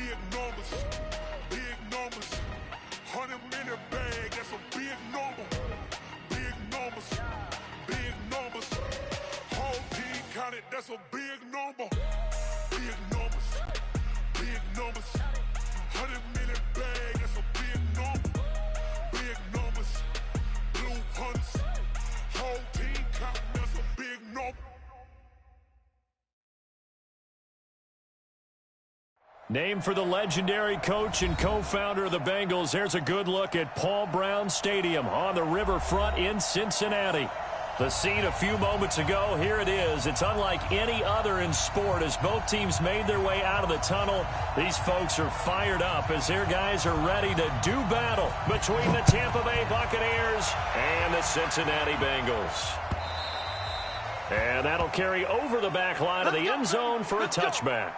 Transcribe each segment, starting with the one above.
Big numbers, big numbers. 100-minute bag, that's a big number. Big numbers, big numbers. Whole team counted, that's a big number. Big numbers, big numbers. 100-minute bag, that's a big number. Big numbers, blue hunts. Whole team counting, that's a big number. Named for the legendary coach and co-founder of the Bengals, here's a good look at Paul Brown Stadium on the riverfront in Cincinnati. The scene a few moments ago, here it is. It's unlike any other in sport as both teams made their way out of the tunnel. These folks are fired up as their guys are ready to do battle between the Tampa Bay Buccaneers and the Cincinnati Bengals. And that'll carry over the back line of the end zone for a touchback.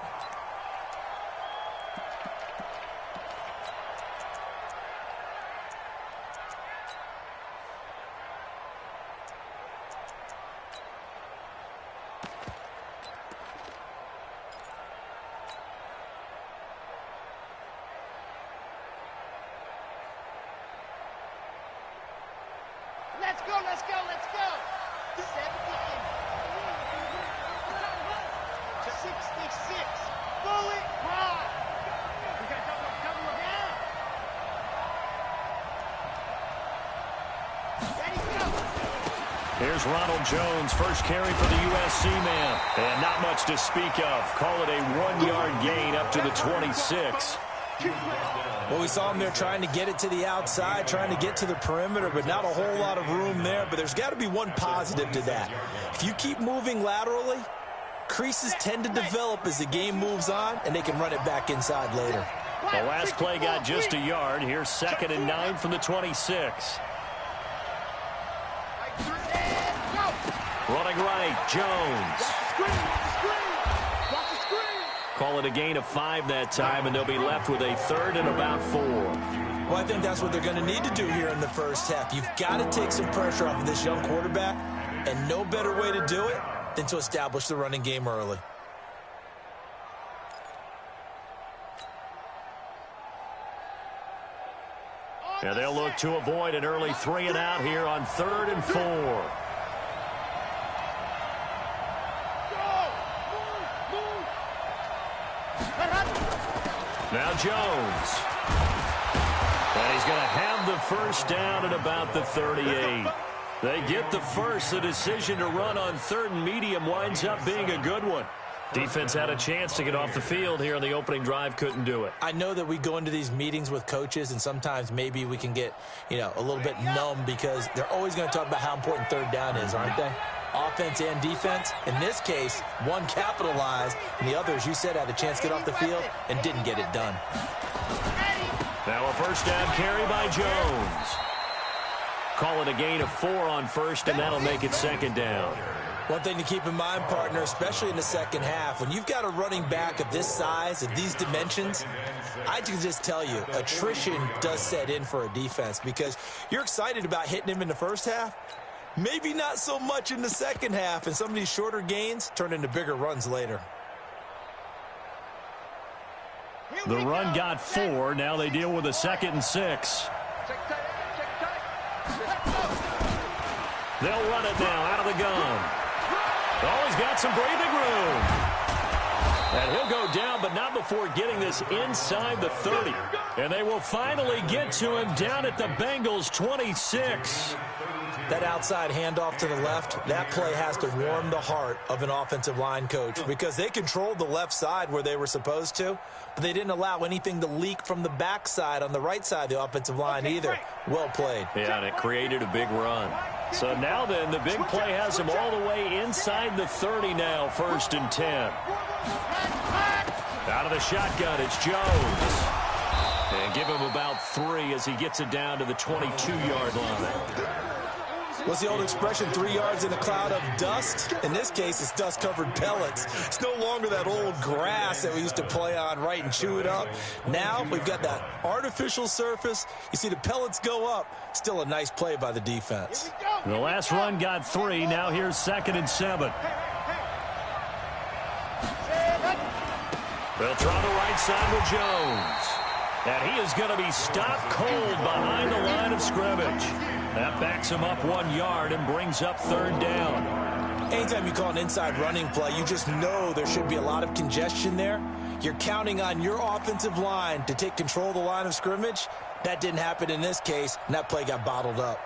Let's go, let's go, let's go. 70 to 66. Bullet ride. We got double down. Ready, go. Here's Ronald Jones, first carry for the USC man. And not much to speak of. Call it a 1-yard gain up to the 26. Well, we saw him there trying to get it to the outside, trying to get to the perimeter, but not a whole lot of room there. But there's got to be one positive to that. If you keep moving laterally, creases tend to develop as the game moves on, and they can run it back inside later. The last play got just a yard. Here's 2nd and 9 from the 26. Running right, Jones. Call it a gain of 5 that time, and they'll be left with a 3rd and about 4. Well, I think that's what they're going to need to do here in the first half. You've got to take some pressure off of this young quarterback, and no better way to do it than to establish the running game early. And they'll look to avoid an early 3 and out here on 3rd and 4. Now Jones. And he's going to have the first down at about the 38. They get the first. The decision to run on 3rd and medium winds up being a good one. Defense had a chance to get off the field here on the opening drive, couldn't do it. I know that we go into these meetings with coaches, and sometimes maybe we can get, a little bit numb because they're always going to talk about how important 3rd down is, aren't they? Offense and defense. In this case, one capitalized, and the other, as you said, had a chance to get off the field and didn't get it done. Now a first down carry by Jones. Call it a gain of 4 on 1st, and that'll make it 2nd down. One thing to keep in mind, partner, especially in the second half, when you've got a running back of this size, of these dimensions, I can just tell you, attrition does set in for a defense because you're excited about hitting him in the first half. Maybe not so much in the second half, and some of these shorter gains turn into bigger runs later. The run got 4. Now they deal with a 2nd and 6. They'll run it now out of the gun. Oh, he's got some breathing room. And he'll go down, but not before getting this inside the 30. And they will finally get to him down at the Bengals 26. That outside handoff to the left, that play has to warm the heart of an offensive line coach because they controlled the left side where they were supposed to, but they didn't allow anything to leak from the backside on the right side of the offensive line either. Well played. Yeah, and it created a big run. So now then, the big play has him all the way inside the 30 now, 1st and 10. Out of the shotgun, it's Jones. And give him about 3 as he gets it down to the 22-yard line. What's the old expression, 3 yards in a cloud of dust? In this case, it's dust-covered pellets. It's no longer that old grass that we used to play on, right, and chew it up. Now we've got that artificial surface. You see the pellets go up. Still a nice play by the defense. The last run got 3. Now here's 2nd and 7. They'll try the right side with Jones. And he is going to be stopped cold behind the line of scrimmage. That backs him up 1 yard and brings up third down. Anytime you call an inside running play, you just know there should be a lot of congestion there. You're counting on your offensive line to take control of the line of scrimmage. That didn't happen in this case, and that play got bottled up.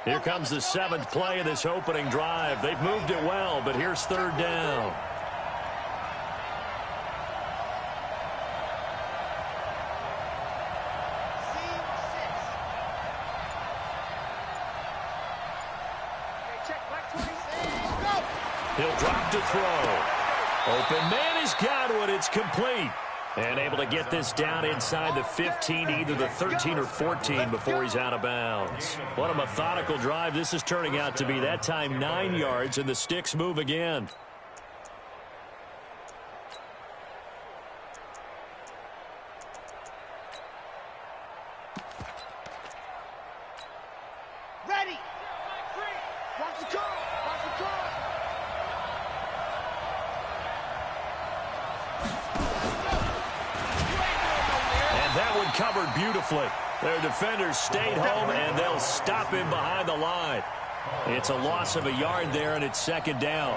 Here comes the 7th play of this opening drive. They've moved it well, but here's third down. He'll drop to throw. Open man has got it. It's complete. And able to get this down inside the 15, either the 13 or 14 before he's out of bounds. What a methodical drive this is turning out to be. That time 9 yards, and the sticks move again. Ready. Watch the call. Watch the call. That one covered beautifully. Their defenders stayed home, and they'll stop him behind the line. It's a loss of a yard there, and it's second down.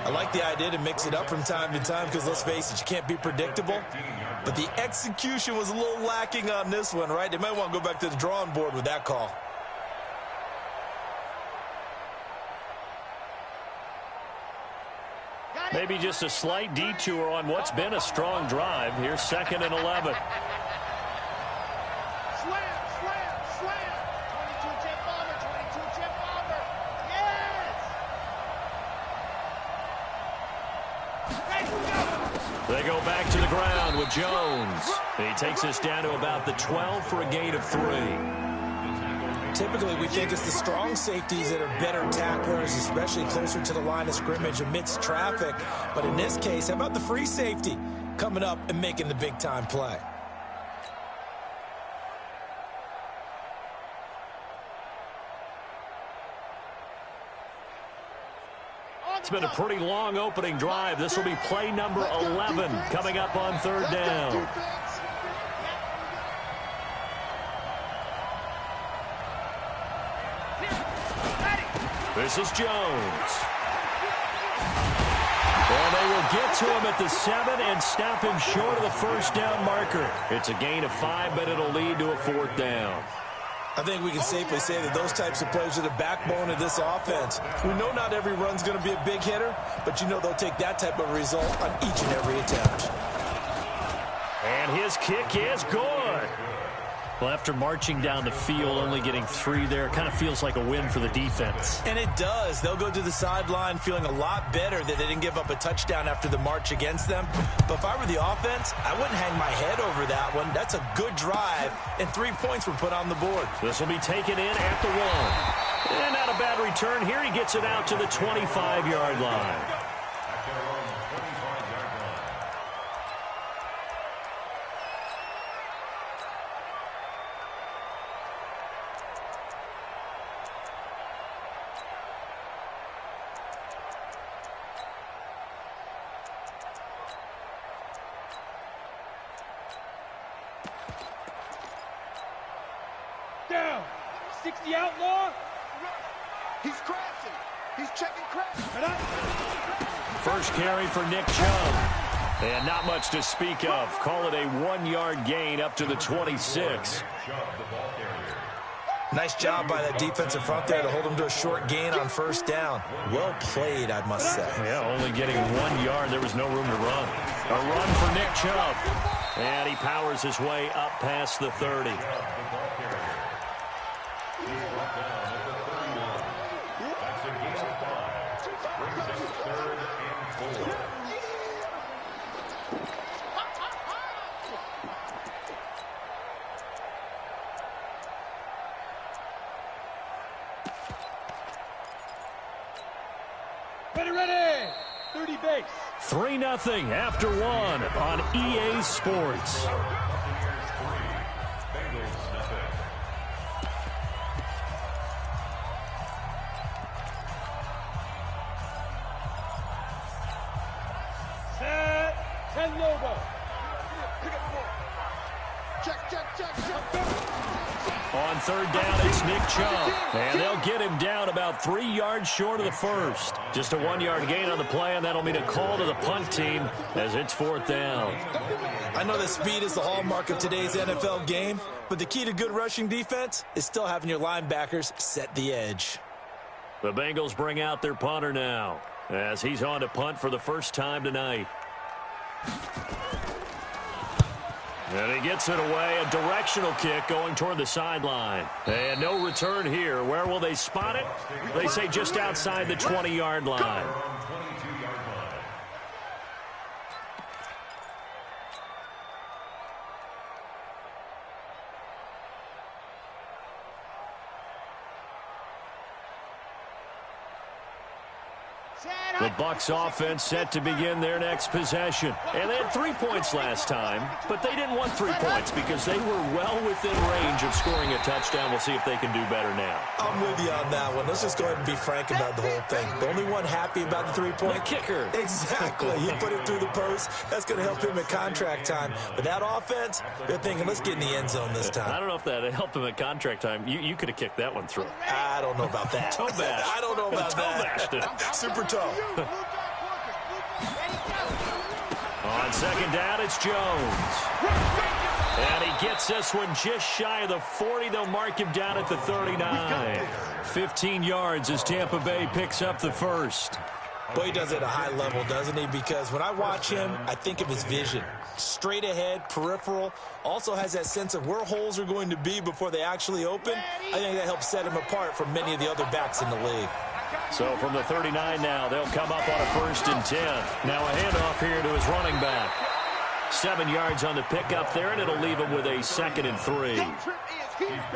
I like the idea to mix it up from time to time because, let's face it, you can't be predictable. But the execution was a little lacking on this one, right? They might want to go back to the drawing board with that call. Maybe just a slight detour on what's been a strong drive. Here's 2nd and 11. They go back to the ground with Jones. He takes us down to about the 12 for a gain of 3. Typically, we think it's the strong safeties that are better tacklers, especially closer to the line of scrimmage amidst traffic. But in this case, how about the free safety coming up and making the big-time play? It's been a pretty long opening drive. This will be play number 11 coming up on third down. This is Jones. Well, they will get to him at the 7 and stop him short of the first down marker. It's a gain of 5, but it'll lead to a 4th down. I think we can safely say that those types of plays are the backbone of this offense. We know not every run's going to be a big hitter, but you know they'll take that type of result on each and every attempt. And his kick is good. Well, after marching down the field, only getting 3 there, kind of feels like a win for the defense. And it does. They'll go to the sideline feeling a lot better that they didn't give up a touchdown after the march against them. But if I were the offense, I wouldn't hang my head over that one. That's a good drive, and 3 points were put on the board. This will be taken in at the 1. And not a bad return. Here he gets it out to the 25-yard line. Down. 60 outlaw. He's crashing. He's checking crash. First carry for Nick Chubb. And not much to speak of. Call it a 1-yard gain up to the 26. Nice job by that defensive front there to hold him to a short gain on first down. Well played, I must say. Yeah, only getting 1 yard. There was no room to run. A run for Nick Chubb. And he powers his way up past the 30. Ready. 30 base. 3-0 after 1 on EA Sports. Line Lobo. On third down, it's Nick Chubb. And they'll get him down about 3 yards short of the first. Just a 1-yard gain on the play, and that'll mean a call to the punt team as it's fourth down. I know that speed is the hallmark of today's NFL game, but the key to good rushing defense is still having your linebackers set the edge. The Bengals bring out their punter now as he's on to punt for the first time tonight. And he gets it away, a directional kick going toward the sideline. And no return here. Where will they spot it? They say just outside the 20-yard line. The Bucs offense set to begin their next possession. And they had 3 points last time, but they didn't want 3 points because they were well within range of scoring a touchdown. We'll see if they can do better now. I'm with you on that one. Let's just go ahead and be frank about the whole thing. The only one happy about the 3-point? The kicker. Exactly. He put it through the post. That's going to help him at contract time. But that offense, they're thinking, let's get in the end zone this time. I don't know if that helped him at contract time. You could have kicked that one through. I don't know about that. Toe bash. I don't know about that. Toe bashed it. Super toe. On second down, it's Jones. And he gets this one just shy of the 40. They'll mark him down at the 39. 15 yards as Tampa Bay picks up the first. Boy, he does it at a high level, doesn't he? Because when I watch him, I think of his vision. Straight ahead, peripheral. Also has that sense of where holes are going to be before they actually open. I think that helps set him apart from many of the other backs in the league. So from the 39 now, they'll come up on a 1st and 10. Now a handoff here to his running back. 7 yards on the pickup there, and it'll leave him with a 2nd and 3.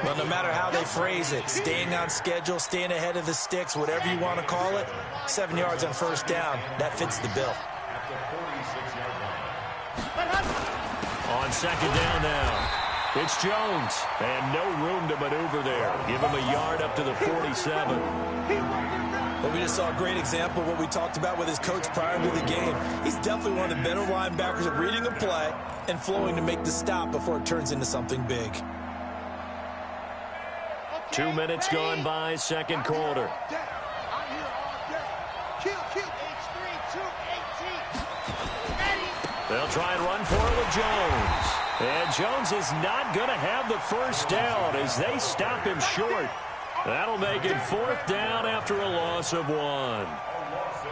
Well, no matter how they phrase it, staying on schedule, staying ahead of the sticks, whatever you want to call it, 7 yards on 1st down, that fits the bill. On 2nd down now, it's Jones, and no room to maneuver there. Give him a yard up to the 47. Well, we just saw a great example of what we talked about with his coach prior to the game. He's definitely one of the better linebackers at reading a play and flowing to make the stop before it turns into something big. 2 minutes gone by, second quarter. They'll try and run for it with Jones. And Jones is not going to have the first down as they stop him short. That'll make it 4th down after a loss of 1. I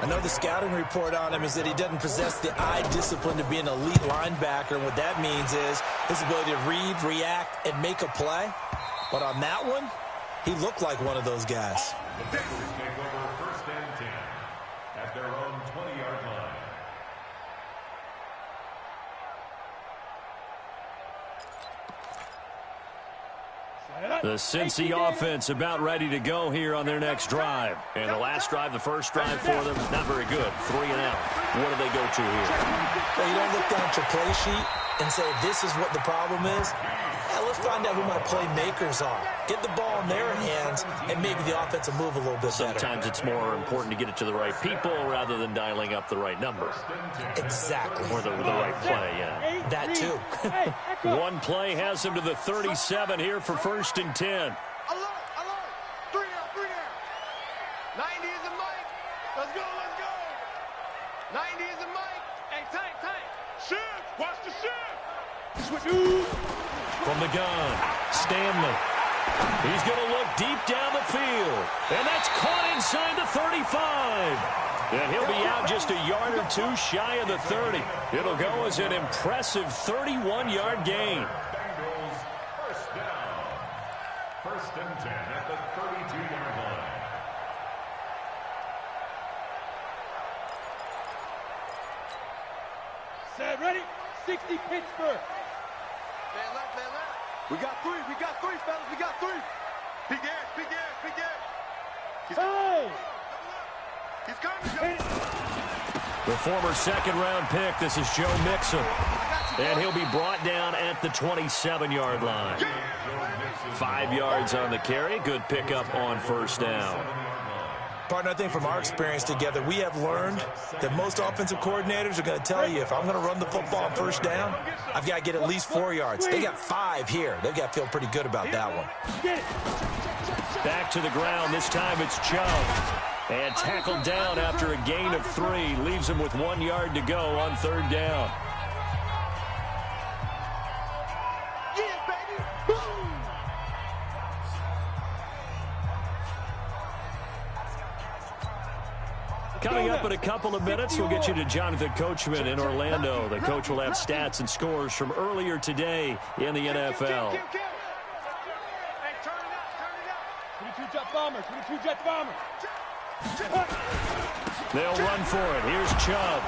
know the scouting report on him is that he doesn't possess the eye discipline to be an elite linebacker. And what that means is his ability to read, react, and make a play. But on that one, he looked like one of those guys. The Bengals take over 1st and 10 at their own 20-yard line. The Cincy offense about ready to go here on their next drive. And the last drive, the first drive for them, not very good. 3 and out. What do they go to here? Well, you don't look down at your play sheet and say, this is what the problem is. Yeah, let's find out who my playmakers are. Get the ball in their hands, and maybe the offense will move a little bit better. Sometimes it's more important to get it to the right people rather than dialing up the right number. Exactly. Or the right play, yeah. That too. One play has him to the 37 here for 1st and 10. Alert, alert. 3 down. 90 is a mic. Let's go. 90 is a mic. Hey, tank. Shift. Watch the shift. From the gun, Stanley. He's going to look deep down the field. And that's caught inside the 35. And he'll be out just a yard or 2 shy of the 30. It'll go as an impressive 31-yard gain. Bengals 1st down. 1st and 10 at the 32-yard line. Set, ready? 60 Pittsburgh. Man left. We got three, fellas. We got 3. Big ass. Hey! He's coming. The former 2nd-round pick, this is Joe Mixon. And he'll be brought down at the 27-yard line. 5 yards on the carry. Good pickup on 1st down. Partner, I think from our experience together, we have learned that most offensive coordinators are going to tell you, if I'm going to run the football on first down, I've got to get at least 4 yards. They got 5 here. They've got to feel pretty good about that one. Back to the ground. This time it's Chubb. And tackled down after a gain of 3. Leaves him with 1 yard to go on third down. Coming up in a couple of minutes, we'll get you to Jonathan Coachman in Orlando. The coach will have stats and scores from earlier today in the NFL. Hey, turn it out. 22 jet bomber, 22 jet bomber. They'll run for it. Here's Chubb.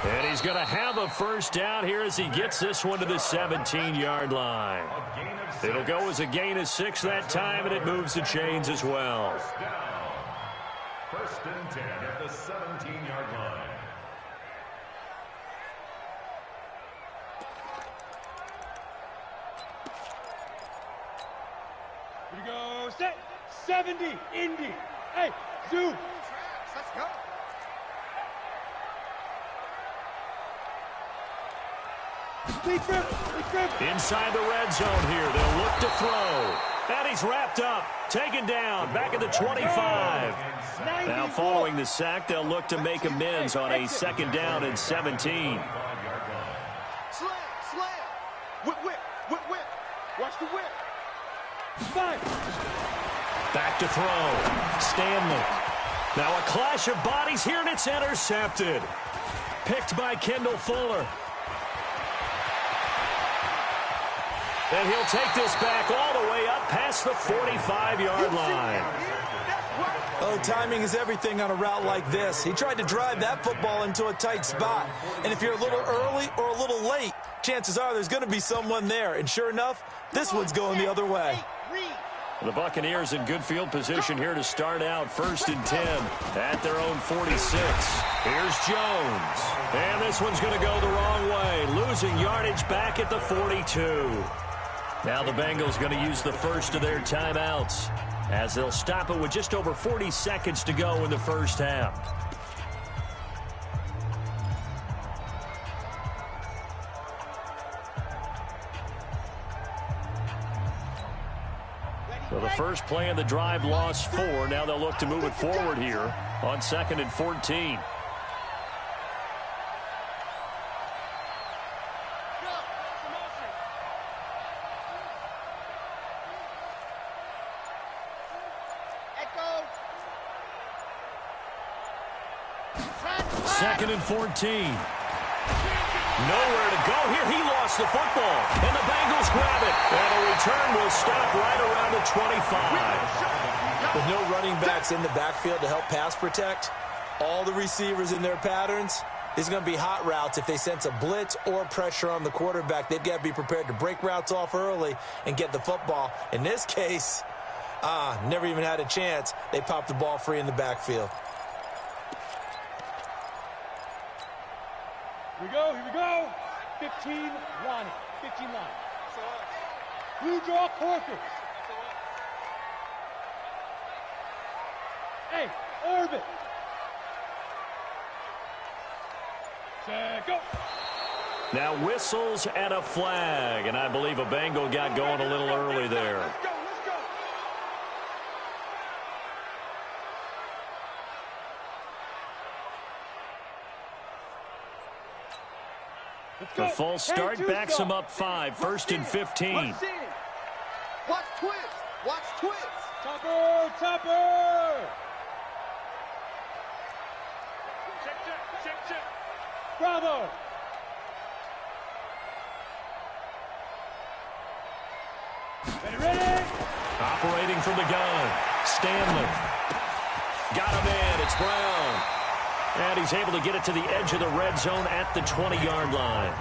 And he's going to have a first down here as he gets this one to the 17-yard line. It'll go as a gain of 6 that time, and it moves the chains as well. First and 10 at the 17-yard line. Here we go. Set. 70. Indy. Hey, zoom. Let's go. Big grip. Big grip. Inside the red zone here. They'll look to throw. And he's wrapped up. Taken down. Back at the 25. Now following the sack, they'll look to make amends on a second down and 17. Slam. Whip. Watch the whip. 5. Back to throw. Stanley. Now a clash of bodies here, and it's intercepted. Picked by Kendall Fuller. And he'll take this back all the way up past the 45-yard line. Oh, timing is everything on a route like this. He tried to drive that football into a tight spot. And if you're a little early or a little late, chances are there's going to be someone there. And sure enough, this one's going the other way. The Buccaneers in good field position here to start out first and 10 at their own 46. Here's Jones. And this one's going to go the wrong way, losing yardage back at the 42. Now the Bengals going to use the first of their timeouts as they'll stop it with just over 40 seconds to go in the first half. So the first play of the drive lost 4. Now they'll look to move it forward here on 2nd and 14. Second and 14. Nowhere to go here. He lost the football. And the Bengals grab it. And the return will stop right around the 25. With no running backs in the backfield to help pass protect, all the receivers in their patterns, these are going to be hot routes. If they sense a blitz or pressure on the quarterback, they've got to be prepared to break routes off early and get the football. In this case, never even had a chance. They popped the ball free in the backfield. Here we go. 15 line. 15 line. Blue draw Corker. Hey, orbit. Set, go. Now whistles and a flag. And I believe a Bengal got going a little early there. Let's go. The false start backs him up 5. First and 15. Watch twist. Topper. Check. Bravo. Ready. Operating from the gun. Stanley. Got him in. It's Brown. And he's able to get it to the edge of the red zone at the 20-yard line.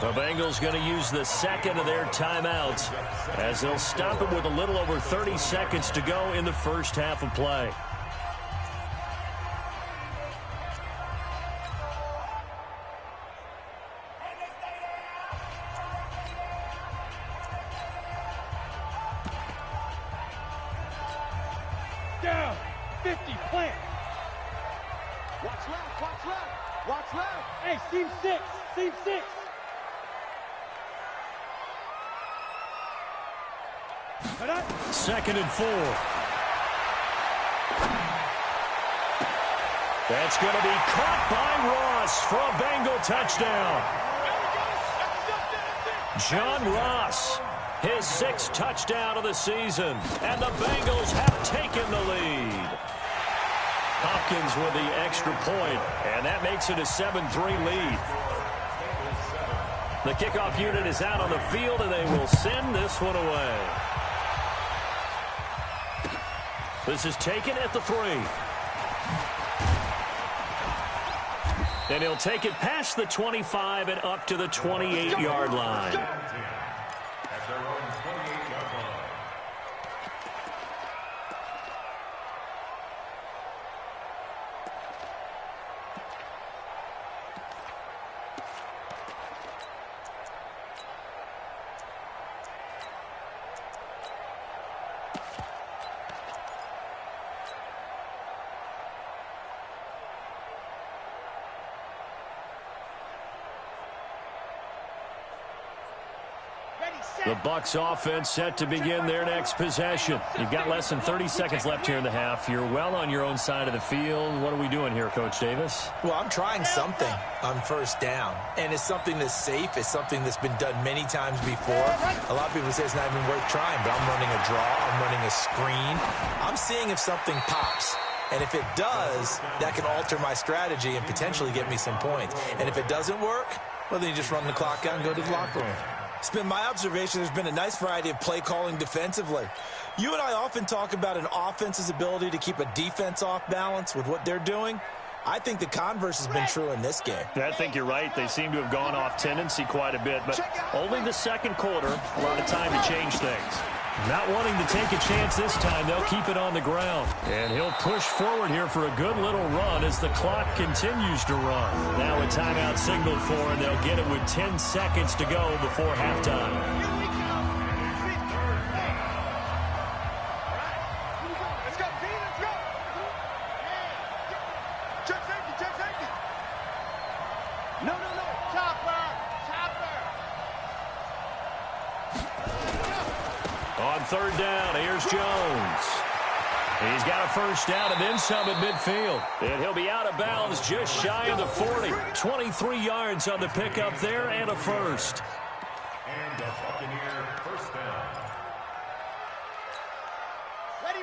The Bengals going to use the second of their timeouts as they'll stop it with a little over 30 seconds to go in the first half of play. Down. 50, plant. Watch left, watch left, watch left. Hey, seam 6, seam 6. Second and 4. That's going to be caught by Ross for a Bengal touchdown. John Ross, his 6th touchdown of the season, and the Bengals have taken the lead. Hopkins with the extra point, and that makes it a 7-3 lead. The kickoff unit is out on the field, and they will send this one away. This is taken at the 3. And he'll take it past the 25 and up to the 28-yard line. At their own 28-yard line. The Bucs offense set to begin their next possession. You've got less than 30 seconds left here in the half. You're well on your own side of the field. What are we doing here, Coach Davis? Well, I'm trying something on first down, and it's something that's safe. It's something that's been done many times before. A lot of people say it's not even worth trying, but I'm running a draw. I'm running a screen. I'm seeing if something pops. And if it does, that can alter my strategy and potentially get me some points. And if it doesn't work, well, then you just run the clock out and go to the locker room. It's been my observation there's been a nice variety of play calling defensively. You and I often talk about an offense's ability to keep a defense off balance with what they're doing. I think the converse has been true in this game. I think you're right. They seem to have gone off tendency quite a bit, but only the second quarter, a lot of time to change things. Not wanting to take a chance this time, they'll keep it on the ground. And he'll push forward here for a good little run as the clock continues to run. Now a timeout signal for, and they'll get it with 10 seconds to go before halftime. On third down, here's Jones. He's got a first down and then some at midfield. And he'll be out of bounds just shy of the 40. 23 yards on the pickup there and a first. And a Buccaneer first down.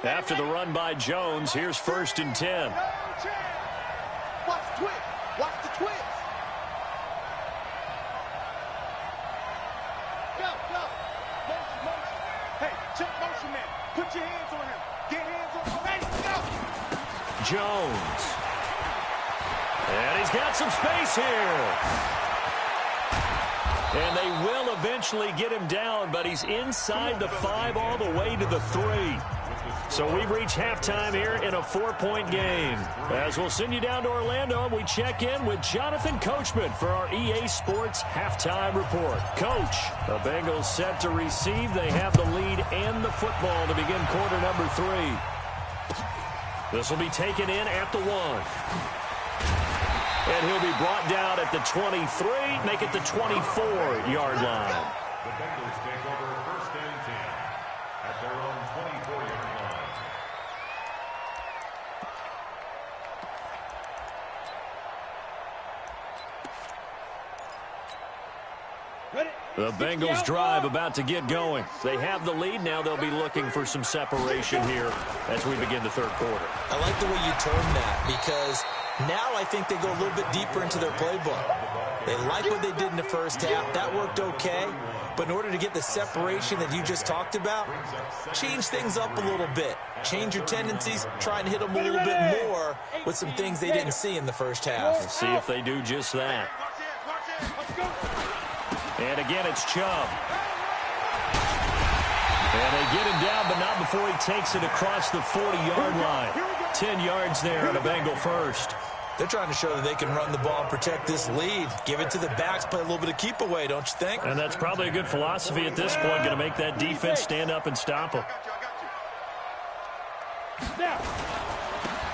After the run by Jones, here's 1st and 10. Watch the twist. Watch the twist. Go, go. Motion, motion. Hey, check motion man. Put your hands on him. Get hands on him. Ready, go. Jones. And he's got some space here. And they will eventually get him down, but he's inside the 5 all the way to the 3. So we've reached halftime here in a 4-point game. As we'll send you down to Orlando, we check in with Jonathan Coachman for our EA Sports Halftime Report. Coach, the Bengals set to receive. They have the lead and the football to begin quarter number 3. This will be taken in at the 1. And he'll be brought down at the 23, make it the 24-yard line. The Bengals take over 1st and 10 at their own 24-yard line. The Bengals drive about to get going. They have the lead. Now they'll be looking for some separation here as we begin the third quarter. I like the way you term that because now I think they go a little bit deeper into their playbook. They like what they did in the first half. That worked okay. But in order to get the separation that you just talked about, change things up a little bit. Change your tendencies. Try and hit them a little bit more with some things they didn't see in the first half. We'll see if they do just that. And again, it's Chubb. And they get him down, but not before he takes it across the 40-yard line. 10 yards there on a Bengal first. They're trying to show that they can run the ball and protect this lead. Give it to the backs, play a little bit of keep away, don't you think? And that's probably a good philosophy at this point, going to make that defense stand up and stop them. Now,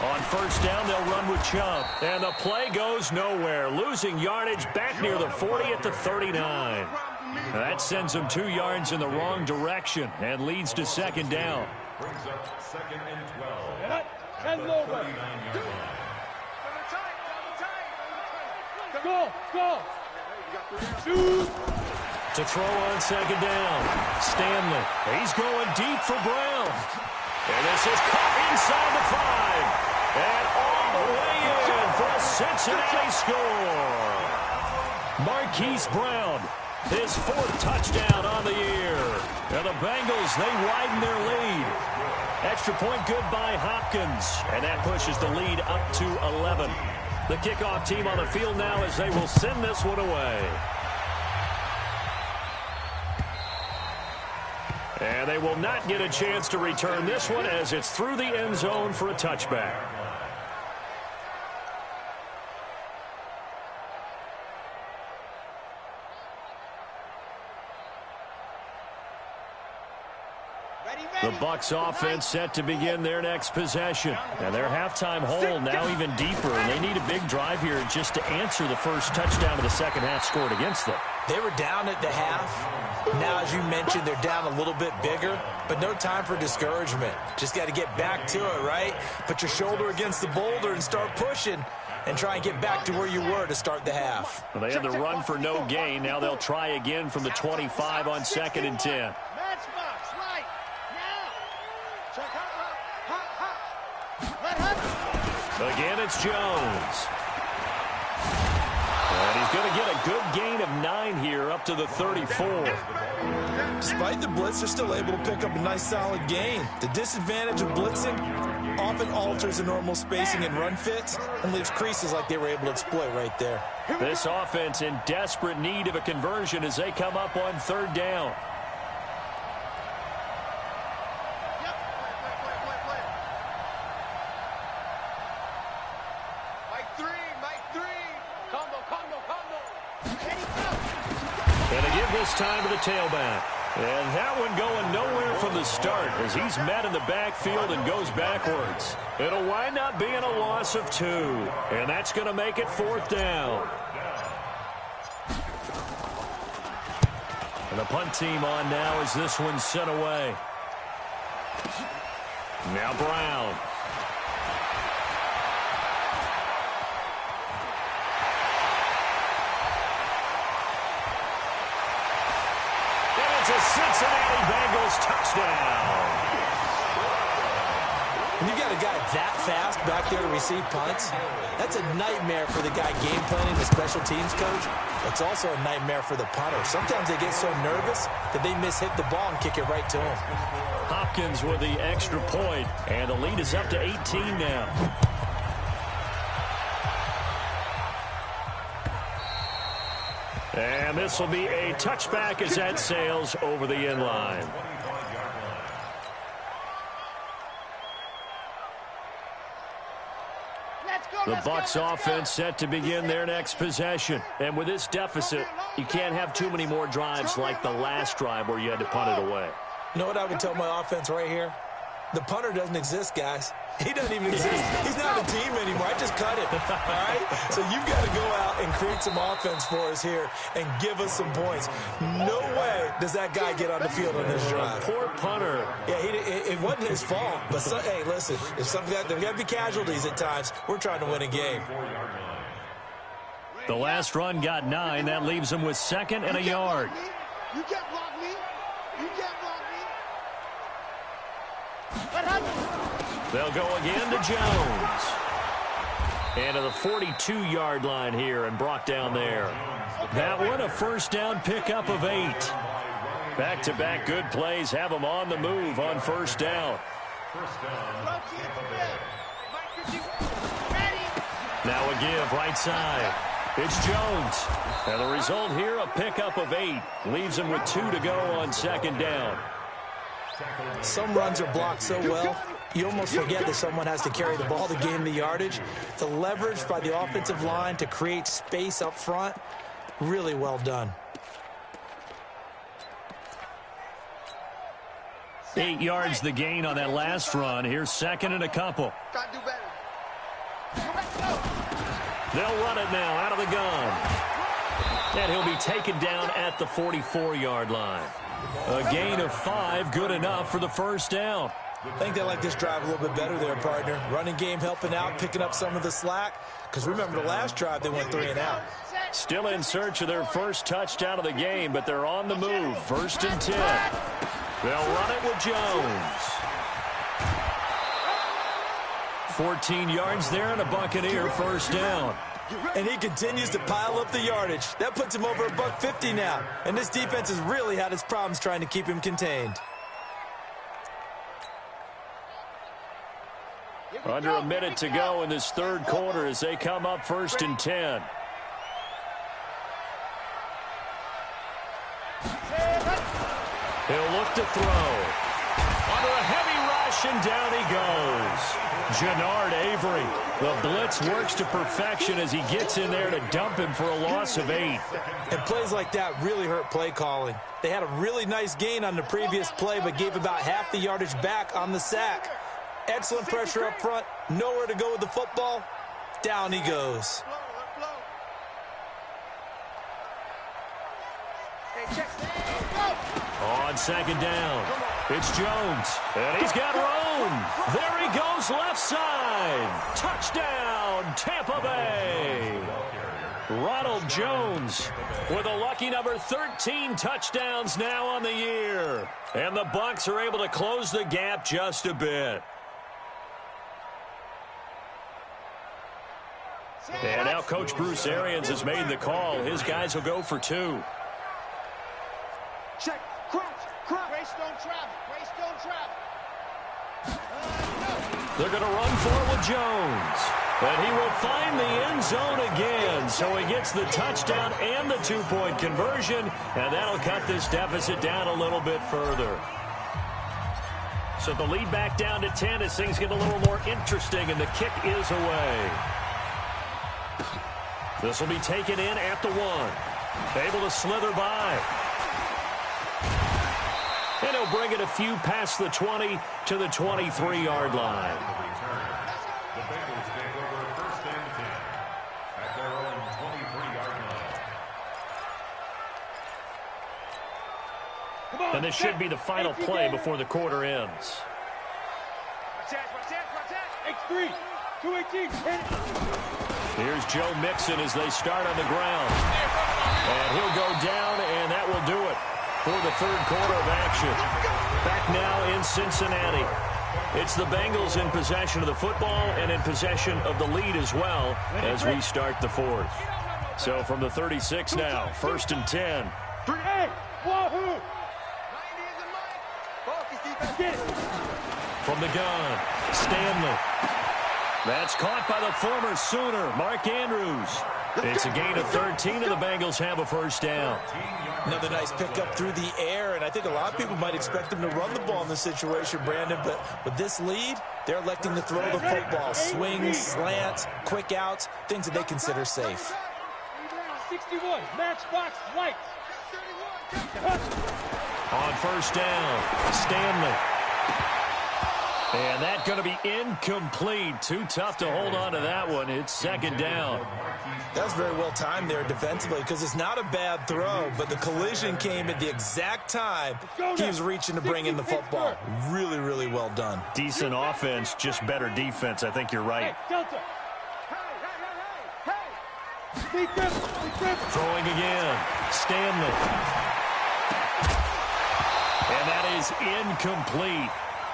On first down, they'll run with Chubb. And the play goes nowhere. Losing yardage back near the 40 at the 39. That sends them 2 yards in the wrong direction and leads to second down. Brings up second and 12. And over. Go. To throw on second down. Stanley. He's going deep for Brown. And this is caught inside the 5. And all the way in for a Cincinnati score. Marquise Brown, his 4th touchdown on the year. And the Bengals, they widen their lead. Extra point good by Hopkins. And that pushes the lead up to 11. The kickoff team on the field now as they will send this one away. And they will not get a chance to return this one as it's through the end zone for a touchback. The Bucs offense set to begin their next possession. And their halftime hole now even deeper. And they need a big drive here just to answer the first touchdown of the second half scored against them. They were down at the half. Now, as you mentioned, they're down a little bit bigger. But no time for discouragement. Just got to get back to it, right? Put your shoulder against the boulder and start pushing. And try and get back to where you were to start the half. Well, they had the run for no gain. Now they'll try again from the 25 on 2nd and 10. Again, it's Jones. And he's going to get a good gain of 9 here up to the 34. Despite the blitz, they're still able to pick up a nice solid gain. The disadvantage of blitzing often alters the normal spacing and run fits and leaves creases like they were able to exploit right there. This offense in desperate need of a conversion as they come up on 3rd down. This time to the tailback. And that one going nowhere from the start as he's met in the backfield and goes backwards. It'll wind up being a loss of 2. And that's going to make it 4th down. And the punt team on now as this one's sent away. Now Brown. It's a Cincinnati Bengals touchdown. When you got a guy that fast back there to receive punts, that's a nightmare for the guy game planning, the special teams coach. It's also a nightmare for the punter. Sometimes they get so nervous that they hit the ball and kick it right to him. Hopkins with the extra point, and the lead is up to 18 now. And this will be a touchback as that sails over the end line. The Bucs offense set to begin their next possession. And with this deficit, you can't have too many more drives like the last drive where you had to punt it away. You know what I would tell my offense right here? The punter doesn't exist, guys. He doesn't even exist. He's not a team anymore. I just cut him. All right? So you've got to go out and create some offense for us here and give us some points. No way does that guy get on the field on this drive. Poor punter. Yeah, it wasn't his fault. But, hey, listen, if there got to be casualties at times, we're trying to win a game. The last run got 9. That leaves him with 2nd and a yard. You can't block me. You can't block me. They'll go again to Jones. And to the 42-yard line here and brought down there. That one a first down pickup of 8. Back-to-back good plays have them on the move on first down. Now a give right side. It's Jones. And the result here, a pickup of 8. Leaves him with 2 to go on 2nd down. Some runs are blocked so well, you almost forget that someone has to carry the ball to gain the yardage. The leverage by the offensive line to create space up front, really well done. 8 yards the gain on that last run. Here's 2nd and a couple. Gotta do better. They'll run it now out of the gun. And he'll be taken down at the 44-yard line. A gain of 5, good enough for the first down. I think they like this drive a little bit better there, partner. Running game helping out, picking up some of the slack. Because remember the last drive, they went 3 and out. Still in search of their first touchdown of the game, but they're on the move. 1st and 10. They'll run it with Jones. 14 yards there and a Buccaneer first down. And he continues to pile up the yardage. That puts him over $150 now. And this defense has really had its problems trying to keep him contained. Under a minute to go in this third quarter as they come up 1st and 10. He'll look to throw. Under a heavy rush, and down he goes. Jannard Avery. The blitz works to perfection as he gets in there to dump him for a loss of 8. And plays like that really hurt play calling. They had a really nice gain on the previous play, but gave about half the yardage back on the sack. Excellent pressure up front. Nowhere to go with the football. Down he goes. On 2nd down, it's Jones, and he's got room. There he goes, left side. Touchdown, Tampa Bay. Ronald Jones with a lucky number 13 touchdowns now on the year. And the Bucs are able to close the gap just a bit. And now Coach Bruce Arians has made the call. His guys will go for 2. Check. Crunch. Race don't travel. They're going to run for it with Jones. And he will find the end zone again. So he gets the touchdown and the 2-point conversion. And that'll cut this deficit down a little bit further. So the lead back down to 10 as things get a little more interesting. And the kick is away. This will be taken in at the 1. Able to slither by. And he'll bring it a few past the 20 to the 23-yard line. The Bengals take over 1st and 10 at their own 23-yard line. And this should be the final play before the quarter ends. X3, 218. Here's Joe Mixon as they start on the ground. And he'll go down, and that will do it for the third quarter of action. Back now in Cincinnati. It's the Bengals in possession of the football and in possession of the lead as well as we start the fourth. So from the 36 now, 1st and 10. 3-8, wahoo! From the gun, Stanley. That's caught by the former Sooner, Mark Andrews. It's a gain of 13, and the Bengals have a first down. Another nice pickup through the air, and I think a lot of people might expect them to run the ball in this situation, Brandon, but with this lead, they're electing to throw the football. Swings, slants, quick outs, things that they consider safe. 61, matchbox lights. On first down, Stanley. And that's going to be incomplete. Too tough to hold on to that one. It's 2nd down. That's very well timed there defensively because it's not a bad throw, but the collision came at the exact time he was reaching to bring in the football. Really, really well done. Decent offense, just better defense. I think you're right. Delta. Throwing again. Stanley. And that is incomplete.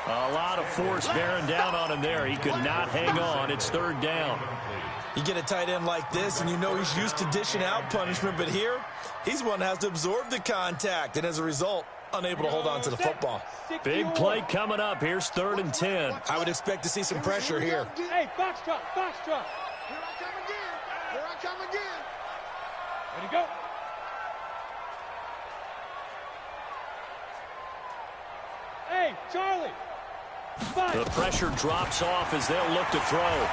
A lot of force bearing down on him there. He could not hang on. It's 3rd down. You get a tight end like this, and you know he's used to dishing out punishment, but here, he's one that has to absorb the contact, and as a result, unable to hold on to the football. Big play coming up. Here's 3rd and 10. I would expect to see some pressure here. Hey, box truck. Here I come again. Ready to go. Hey, Charlie. The pressure drops off as they'll look to throw.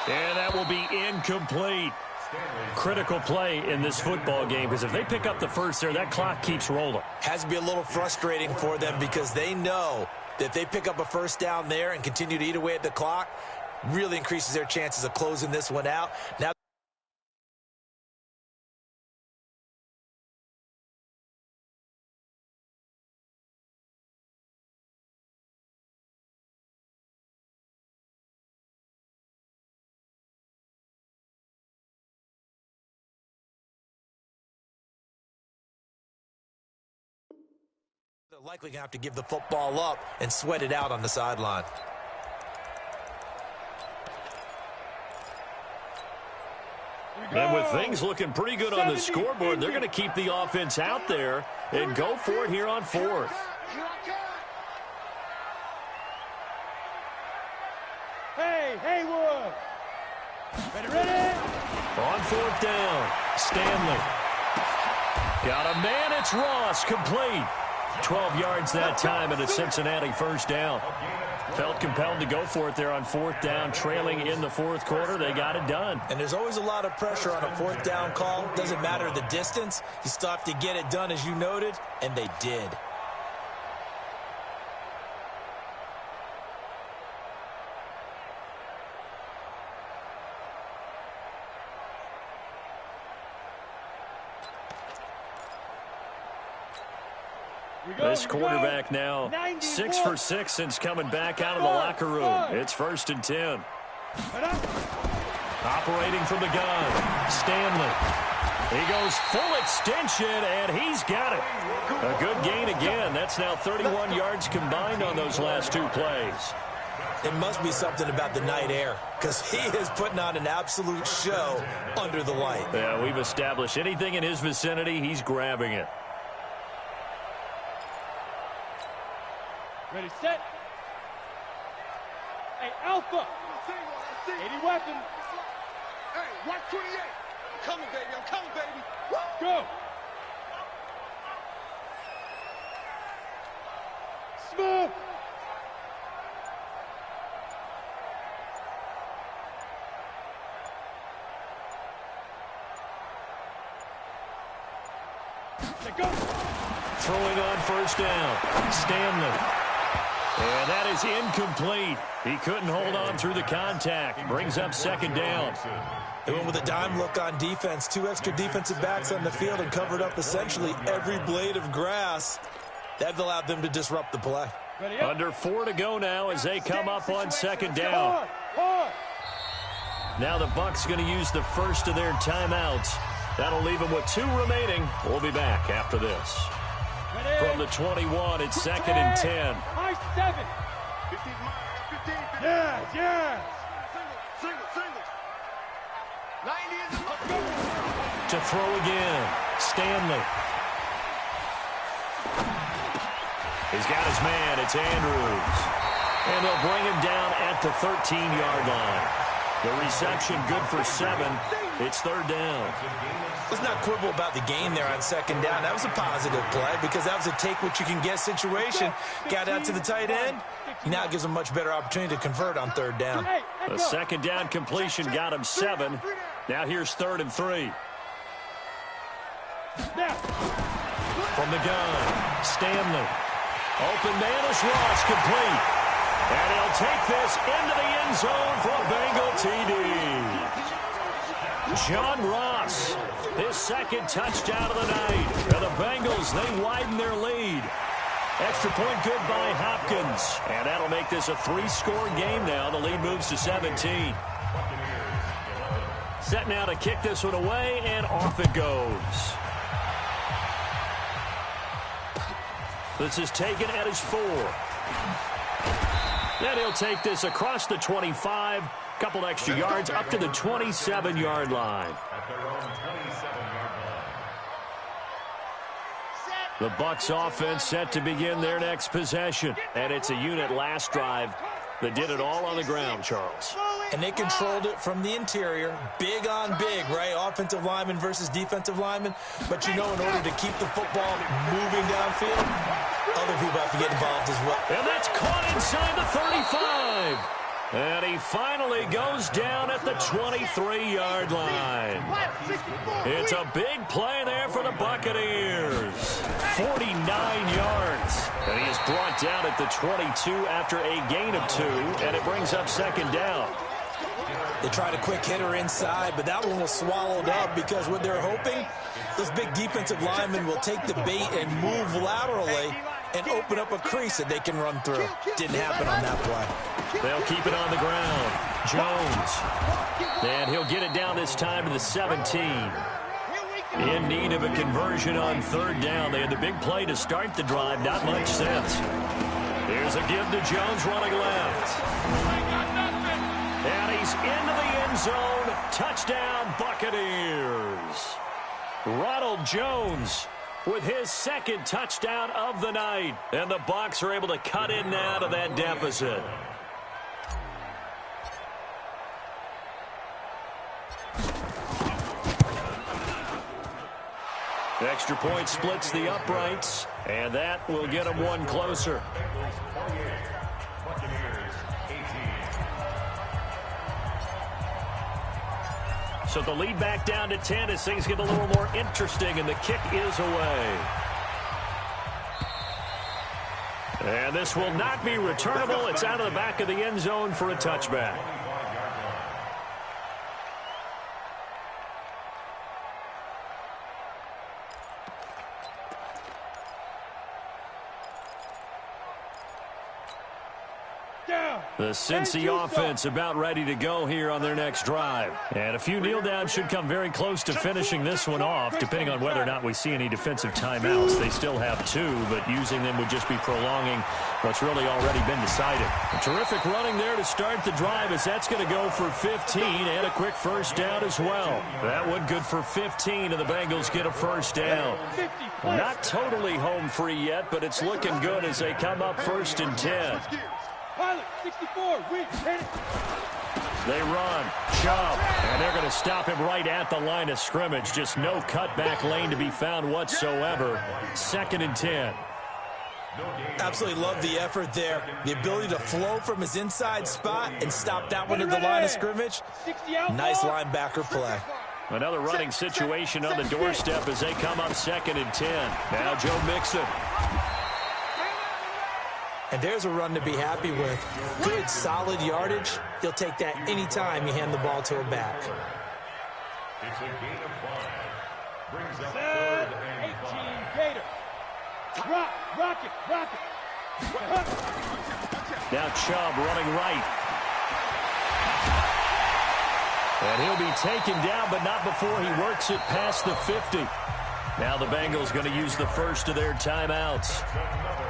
And that will be incomplete. Critical play in this football game because if they pick up the first there, that clock keeps rolling. Has to be a little frustrating for them because they know that if they pick up a first down there and continue to eat away at the clock, really increases their chances of closing this one out. Now, they're likely going to have to give the football up and sweat it out on the sideline. And with things looking pretty good on the scoreboard, they're going to keep the offense out there and go for it here on fourth. Hey, Haywood. Ready? On fourth down, Stanley. Got a man, it's Ross, complete. 12 yards that time and a Cincinnati first down. Felt compelled to go for it there on fourth down, trailing in the fourth quarter. They got it done. And there's always a lot of pressure on a fourth down call. Doesn't matter the distance. You still have to get it done, as you noted, and they did. This quarterback now 6 for 6 since coming back out of the locker room. It's 1st and 10. Operating from the gun, Stanley. He goes full extension, and he's got it. A good gain again. That's now 31 yards combined on those last two plays. It must be something about the night air, because he is putting on an absolute show under the light. Yeah, we've established anything in his vicinity, he's grabbing it. Ready, set. Hey, Alpha. 80 weapon. Hey, 128. I'm coming, baby. I'm coming, baby. Woo! Go. Smooth. Go. Throwing on first down, Stanley. And that is incomplete. He couldn't hold on through the contact. Brings up second down. They went with a dime look on defense. 2 extra defensive backs on the field and covered up essentially every blade of grass. That allowed them to disrupt the play. Under 4 to go now as they come up on second down. Now the Bucs going to use the first of their timeouts. That'll leave them with 2 remaining. We'll be back after this. From the 21, it's 2nd and 10. High 7. 15 miles. 15. Yes. Single. 90 is the mark. To throw again, Stanley. He's got his man, it's Andrews. And they'll bring him down at the 13-yard line. The reception good for 7. It's 3rd down. Let's not quibble about the gain there on second down. That was a positive play because that was a take-what-you-can-get situation. Got out to the tight end. Now it gives them a much better opportunity to convert on 3rd down. The second down completion got him 7. Now here's 3rd and 3. From the gun, Stanley. Open man is Ross, complete. And he'll take this into the end zone for a Bengal TD. John Ross, his 2nd touchdown of the night. And the Bengals, they widen their lead. Extra point good by Hopkins. And that'll make this a 3-score game now. The lead moves to 17. Set now to kick this one away, and off it goes. This is taken at his 4. Then he'll take this across the 25. Couple extra yards up to the 27-yard line. The Bucs offense set to begin their next possession. And it's a unit last drive that did it all on the ground, Charles. And they controlled it from the interior. Big on big, right? Offensive lineman versus defensive lineman. But you know, in order to keep the football moving downfield, other people have to get involved as well. And that's caught inside the 35. And he finally goes down at the 23-yard line. It's a big play there for the Buccaneers. 49 yards. And he is brought down at the 22 after a gain of 2, and it brings up second down. They tried a quick hitter inside, but that one was swallowed up because what they're hoping, those big defensive linemen will take the bait and move laterally and open up a crease that they can run through. Didn't happen on that play. They'll keep it on the ground. Jones. And he'll get it down this time to the 17. In need of a conversion on third down. They had the big play to start the drive. Not much sense. Here's a give to Jones running left. And he's into the end zone. Touchdown, Buccaneers. Ronald Jones with his second touchdown of the night. And the Bucs are able to cut in now to that deficit. Extra point splits the uprights, and that will get them one closer. So the lead back down to 10 as things get a little more interesting, and the kick is away. And this will not be returnable. It's out of the back of the end zone for a touchback. The Cincy offense about ready to go here on their next drive. And a few kneel downs should come very close to finishing this one off, depending on whether or not we see any defensive timeouts. They still have 2, but using them would just be prolonging what's really already been decided. A terrific running there to start the drive, as that's going to go for 15 and a quick first down as well. That one good for 15, and the Bengals get a first down. Not totally home free yet, but it's looking good as they come up 1st and 10. Pilot, 64, hit it. They run, Chubb, and they're going to stop him right at the line of scrimmage. Just no cutback lane to be found whatsoever. 2nd and 10. Absolutely love the effort there. The ability to flow from his inside spot and stop that one at the line of scrimmage. Nice linebacker play. Another running situation on the doorstep as they come up 2nd and 10. Now Joe Mixon. And there's a run to be happy with. Good, solid yardage. He'll take that anytime you hand the ball to a back. It's a gain of 5. Brings up 18, 3rd and 5. Gator. Rock it. Now Chubb running right. And he'll be taken down, but not before he works it past the 50. Now the Bengals going to use the first of their timeouts.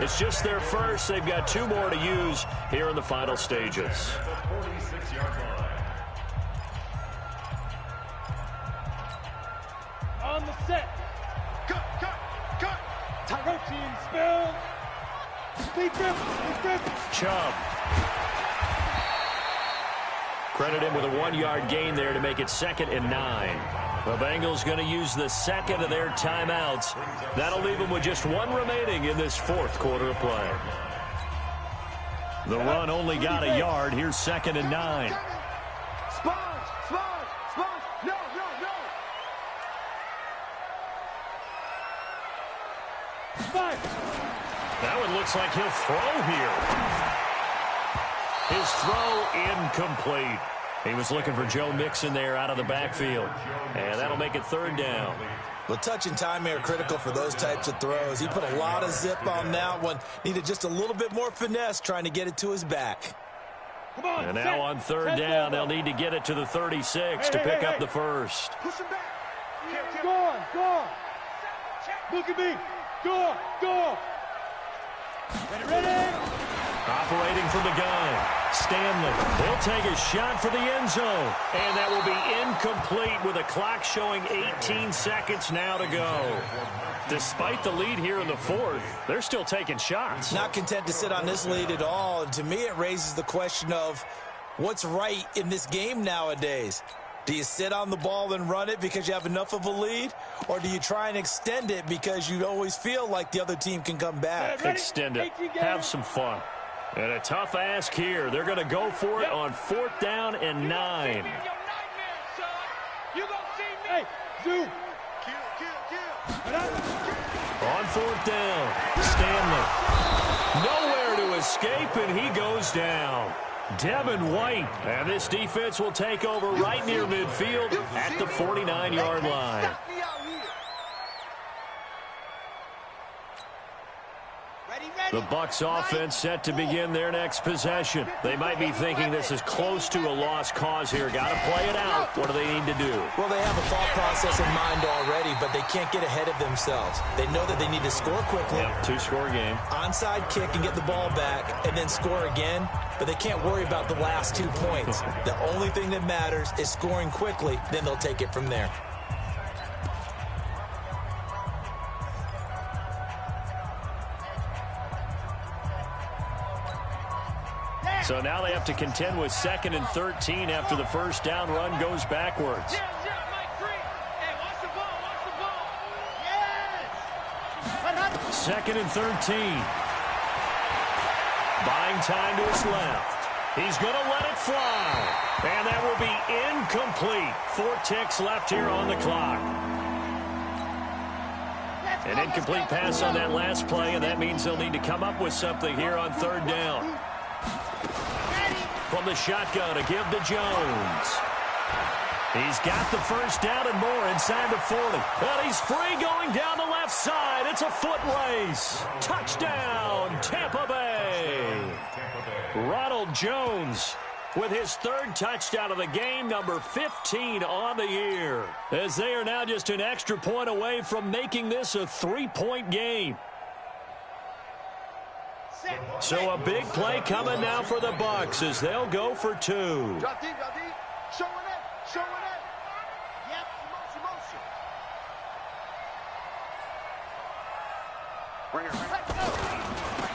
It's just their first. They've got 2 more to use here in the final stages. The 46-yard line. On the set. Cut. Protein spill. Deep grip. Chubb. Credit him with a 1-yard gain there to make it 2nd and 9. The Bengals going to use the second of their timeouts. That'll leave them with just 1 remaining in this 4th quarter of play. The run only got a yard. Here's 2nd and 9. Sponge. No. That one looks like he'll throw here. His throw incomplete. He was looking for Joe Mixon there out of the backfield. And that'll make it 3rd down. Well, touch and time are critical for those types of throws. He put a lot of zip on that one. Needed just a little bit more finesse trying to get it to his back. Come on, and now on 3rd down, they'll need to get it to the 36 to pick up the first. Push him back. Go on. Look at me. Go. Ready. Operating from the gun, Stanley. He'll take a shot for the end zone. And that will be incomplete with the clock showing 18 seconds now to go. Despite the lead here in the 4th, they're still taking shots. Not content to sit on this lead at all. And to me, it raises the question of what's right in this game nowadays. Do you sit on the ball and run it because you have enough of a lead? Or do you try and extend it because you always feel like the other team can come back? Extend it. Have some fun. And a tough ask here. They're going to go for it on 4th down and 9. Hey, Zoo. On 4th down, Stanley. Nowhere to escape, and he goes down. Devin White. And this defense will take over right near midfield at the 49-yard line. The Bucs offense set to begin their next possession. They might be thinking this is close to a lost cause here. Got to play it out. What do they need to do? Well, they have a thought process in mind already, but they can't get ahead of themselves. They know that they need to score quickly. Yep, two-score game. Onside kick and get the ball back and then score again, but they can't worry about the last 2 points. The only thing that matters is scoring quickly, then they'll take it from there. So now they have to contend with 2nd and 13 after the first down run goes backwards. Second and 13. Buying time to his left. He's going to let it fly. And that will be incomplete. 4 ticks left here on the clock. An incomplete pass on that last play, and that means they'll need to come up with something here on 3rd down. From the shotgun to give to Jones. He's got the first down and more inside the 40. And he's free going down the left side. It's a foot race. Touchdown, Tampa Bay. Ronald Jones with his 3rd touchdown of the game, number 15 on the year. As they are now just an extra point away from making this a 3-point game. So a big play coming now for the Bucs as they'll go for 2. Drop deep, drop deep. Showing it, showing it. Yep, motion. Bring it,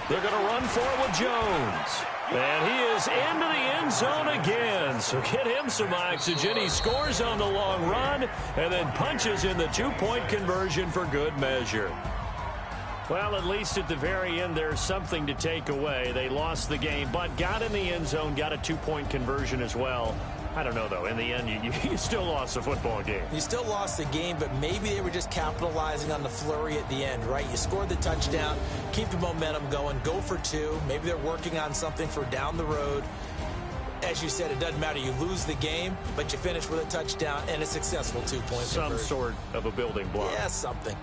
They're going to run for it with Jones. And he is into the end zone again. So get him some oxygen. He scores on the long run and then punches in the 2-point conversion for good measure. Well, at least at the very end, there's something to take away. They lost the game, but got in the end zone, got a 2-point conversion as well. I don't know, though. In the end, you still lost the football game. You still lost the game, but maybe they were just capitalizing on the flurry at the end, right? You scored the touchdown, keep the momentum going, go for 2. Maybe they're working on something for down the road. As you said, it doesn't matter. You lose the game, but you finish with a touchdown and a successful 2-point conversion. Some sort of a building block. Yeah, something.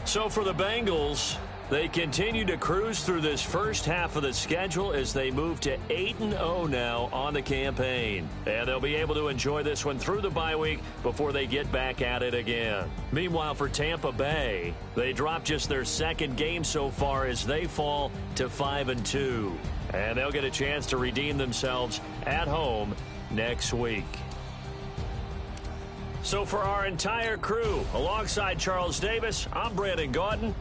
So for the Bengals, they continue to cruise through this first half of the schedule as they move to 8-0 now on the campaign. And they'll be able to enjoy this one through the bye week before they get back at it again. Meanwhile, for Tampa Bay, they dropped just their 2nd game so far as they fall to 5-2. And they'll get a chance to redeem themselves at home next week. So for our entire crew, alongside Charles Davis, I'm Brandon Gaudin.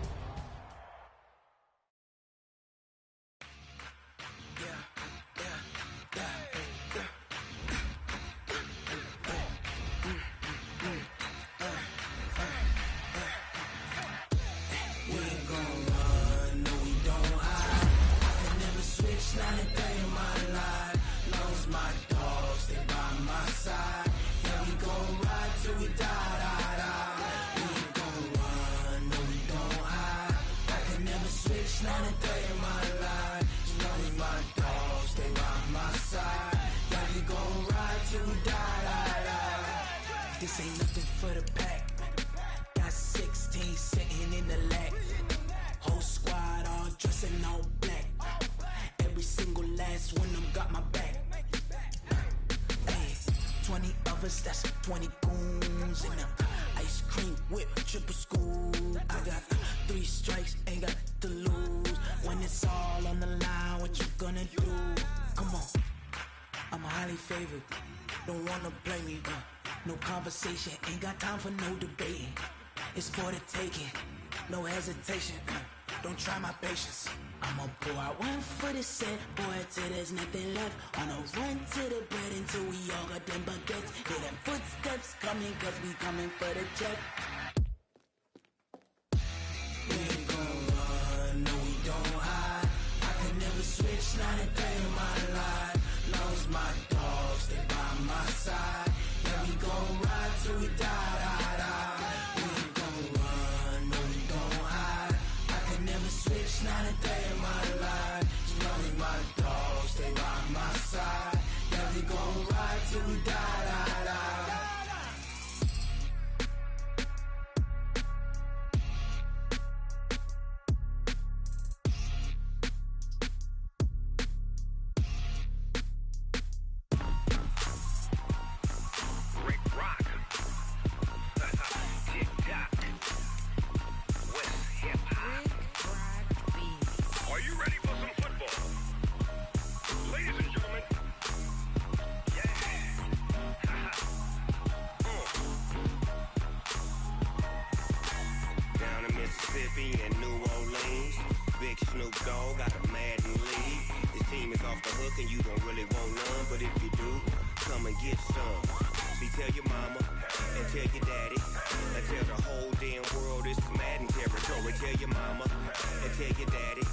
This ain't nothing for the pack. Got 16 sitting in the lag. Whole squad all dressing all black. Every single last one of them got my back. Hey, 20 of us, that's 20 goons in them. Ice cream whip, triple school. I got 3 strikes, ain't got to lose. When it's all on the line, what you gonna do? Come on, I'm highly favored. Don't wanna play me, no conversation, ain't got time for no debating. It's for the taking, no hesitation. Don't try my patience. I'ma pour out one for the set, boy, till there's nothing left. On a run to the bread until we all got them baguettes. Hear them footsteps coming, cause we coming for the check. We ain't gon' run, no we don't hide. I could never switch, not a day in my life. Long as my dogs, they by my side. Yeah, we gon' ride till we die. We ain't gon' run, no we don't hide. I could never switch, not a day in my life. As long as my dogs, hook and you don't really want none. But if you do, come and get some. See, tell your mama and tell your daddy and tell the whole damn world this is Madden territory. Tell your mama and tell your daddy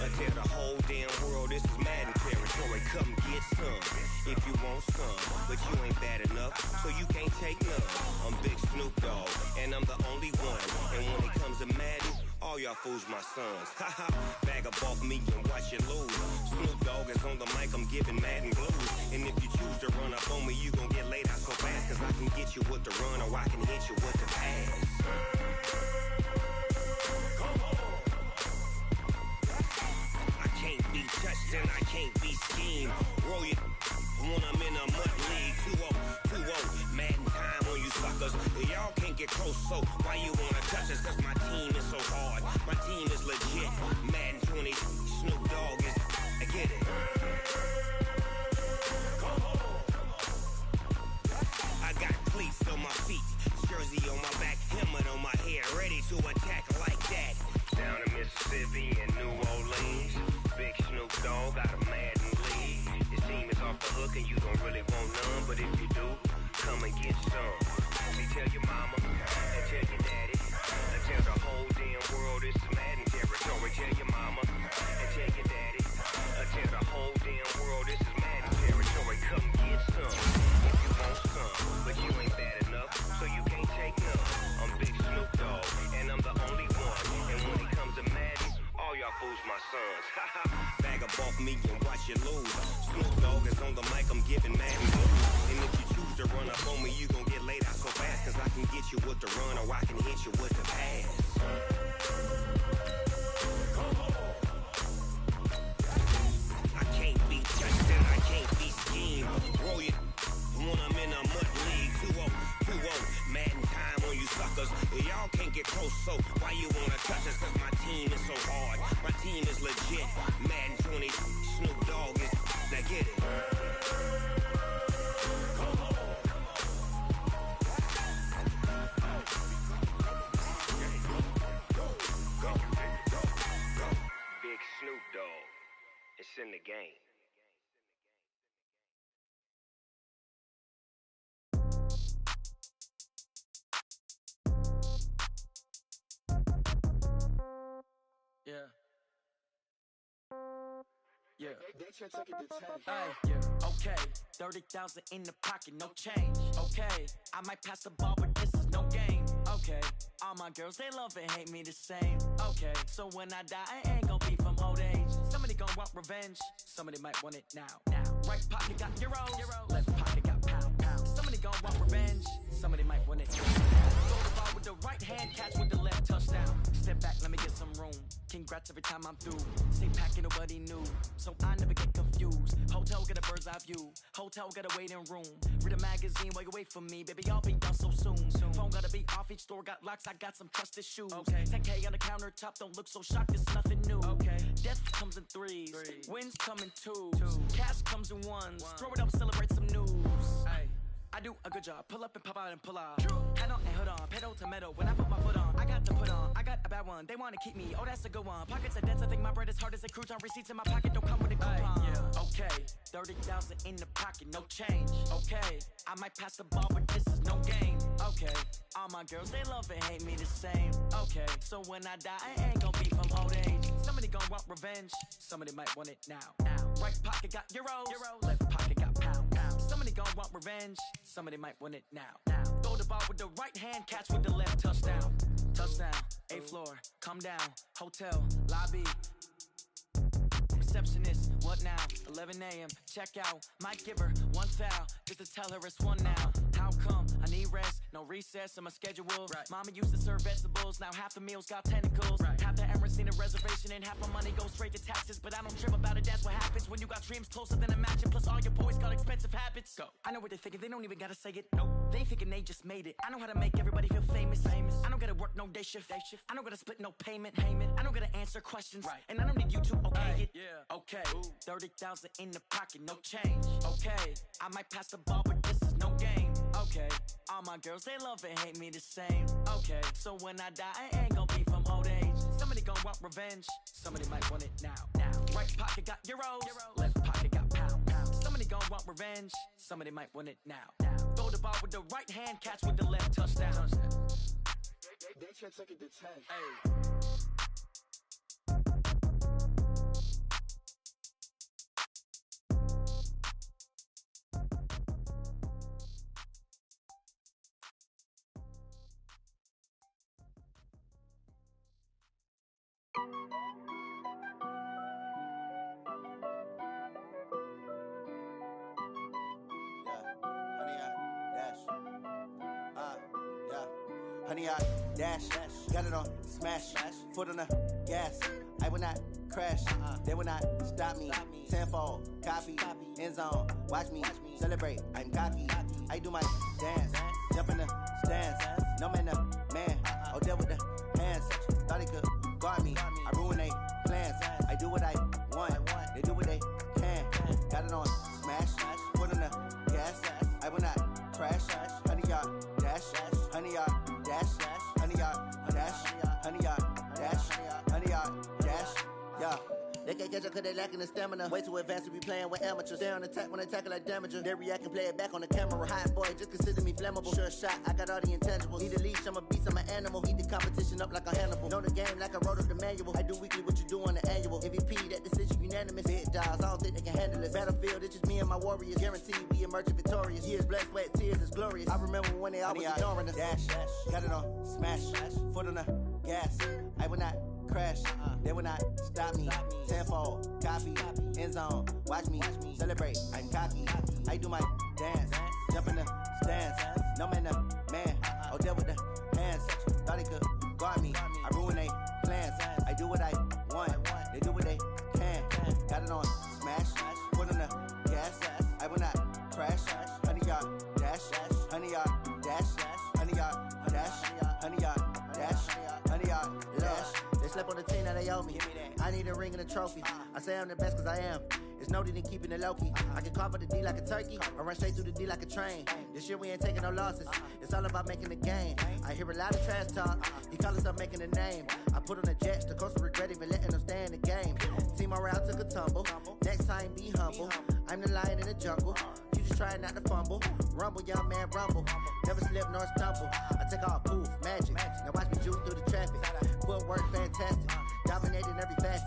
and tell the whole damn world this is Madden territory. Come get some if you want some, but you ain't bad enough, so you can't take none. I'm Big Snoop Dogg, and I'm the only one. And when it comes to Madden, all y'all fools my sons. Haha, bag up off me and watch you lose. Snoop Dogg is on the mic, I'm giving Madden blues. And if you choose to run up on me, you gon' get laid out so fast. Cause I can get you with the run or I can hit you with the pass. Come on. I can't be touched and I can't be schemed. Roll you when I'm in a mud league. 2-0, 2-0, Madden time on you suckers. Y'all can't get close, so why you wanna touch us? Cause my team is so hard, my team is legit. Madden 20, Snoop Dogg is, I get it. Come on. I got cleats on my feet, jersey on my back, helmet on my head, ready to attack like that. Down in Mississippi and New Orleans, Big Snoop Dogg got a Madden league. Your team is off the hook and you don't really want none, but if you do, come and get some. See, tell your mama and tell your daddy and tell the whole damn world it's Madden territory. Tell your mama and tell your daddy and tell the whole damn world this is Madden territory. Come get some if you want some, but you ain't bad enough, so you can't take none. I'm Big Snoop Dogg, and I'm the only one. And when it comes to Madden, all y'all fools my sons. Haha, bag up off me and watch you lose. Snoop Dogg is on the mic, I'm giving Madden blues. And if you choose to run up on me, you gon' get laid out so fast. Cause I can get you with the run or I can hit you with the pass. I can't be touched and I can't be schemed. Roll you when I'm in a mud league. 2-0, 2-0, Madden time on you suckers. Y'all can't get close, so why you wanna touch us? Cause my team is so hard, my team is legit. Madden 20, Snoop Dogg is, now get it. Big Snoop Dogg, it's in the game. Yeah. Yeah. Hey, yeah. Okay. 30,000 in the pocket, no change. Okay. I might pass the ball, but this is no game. Okay. All my girls, they love and hate me the same. Okay. So when I die, I ain't gon' be from old age. Somebody gon' want revenge. Somebody might want it now. Right pocket got euros. Left pocket got pound. Somebody gon' want revenge. Somebody might want it now. Throw the ball with the right hand, catch with the left, touchdown. Step back, let me get some room. Congrats every time I'm through. Same packet, nobody knew, so I never get confused. Hotel got a bird's eye view. Hotel got a waiting room. Read a magazine while you wait for me, baby. I'll be done so soon. Phone gotta be off. Each store got locks. I got some trusted shoes. Okay. 10K on the countertop. Don't look so shocked. It's nothing new. Okay. Death comes in threes. Wins come in twos. Cash comes in ones. Throw it up, celebrate some news. Hey. I do a good job. Pull up and pop out and pull out. Head on and hood on. Pedal to metal. When I put my foot on, I got to put on. I got a bad one. They want to keep me. Oh, that's a good one. Pockets are dense. I think my bread is hard as a crouton. Receipts in my pocket don't come with a coupon. Yeah. Okay. 30,000 in the pocket. No change. Okay. I might pass the ball, but this is no game. Okay. All my girls, they love and hate me the same. Okay. So when I die, I ain't gon' be from old age. Somebody gon' want revenge. Somebody might want it now. Right pocket got euros. Left pocket got pound. Somebody gon' want revenge. Somebody might want it now. Throw the ball with the right hand, catch with the left, touchdown. Touchdown, 8th floor, come down, hotel, lobby. Receptionist, what now? 11 a.m., check out. Might give her one foul, just to tell her it's one now. How come? I need rest, no recess in my schedule. Right. Mama used to serve vegetables, now half the meals got tentacles. Right. Half the Emirates need a reservation and half my money goes straight to taxes. But I don't trip about it, that's what happens when you got dreams closer than a match. Plus all your boys got expensive habits. Go. I know what they're thinking, they don't even gotta say it. Nope. They thinking they just made it. I know how to make everybody feel famous. I don't gotta work no day shift. I don't gotta split no payment. I don't gotta answer questions. Right. And I don't need you to okay it. Yeah. Okay. 30,000 in the pocket, no change. Okay. I might pass the ball, but this is no game. Okay. All my girls, they love and hate me the same. Okay. So when I die, I ain't gon' be from old age. Somebody gon' want revenge. Somebody might want it now. Right pocket got euros. Left pocket got pound. don't want revenge, somebody might want it now. Throw the ball with the right hand, catch with the left, touchdown. They should take it to 10. Hey. Honey, I dash, got it on smash, foot on the gas. I will not crash, they will not stop me. Tenfold, copy, end zone, watch me celebrate. I'm cocky, I do my dance, jump in the stands. No man, man, oh there with the hands. Thought he could guard me, I ruin they plans. I do what I want, they do what they can. Got it on smash, foot on the gas. I will not crash, honey, y'all dash, honey, y'all dash, honey, y'all dash, honey, y'all dash, honey, y'all dash, yeah. They can't catch up cause they lacking the stamina. Way too advanced to be playing with amateurs. Stay on attack when they tackle like damager. They react and play it back on the camera. Hot boy, just consider me flammable. Sure shot, I got all the intangibles. Need a leash, I'm a beast, I'm an animal. Eat the competition up like a Hannibal. Know the game like I wrote up the manual. I do weekly what you do on the annual. MVP, that decision unanimous. Big dials, I don't think they can handle it. Battlefield, it's just me and my warriors. Guaranteed we emerge victorious. Years, blood, sweat, tears, it's glorious. I remember when they always ignoring us. Dash, got it on smash, foot on the gas. I will not crash, they will not stop me. Tenfold, copy, end zone, watch me celebrate. I'm cocky, I do my dance, jump in the stands. No man, man, oh there with the hands. Thought he could guard me, I ruin they plans. I do what I want, they do what they can. Got it on smash, foot on the gas. I will not crash, honey, y'all dash, honey, y'all dash, honey, y'all dash, honey, y'all dash, honey, y'all dash. They slept on the team that they owe me. I need a ring and a trophy. I say I'm the best cause I am. It's no need in keeping it low-key. I can carve up the D like a turkey or run straight through the D like a train. This year we ain't taking no losses. It's all about making the game. I hear a lot of trash talk. He call himself making a name. I put on the Jets. The coach will regret even letting them stay in the game. Team morale took a tumble. Next time be humble. I'm the lion in the jungle. You just try not to fumble. Rumble, young man, rumble. Never slip nor stumble. I take off, poof, magic. Now watch me juke through the traffic. Footwork fantastic. Dominating every facet.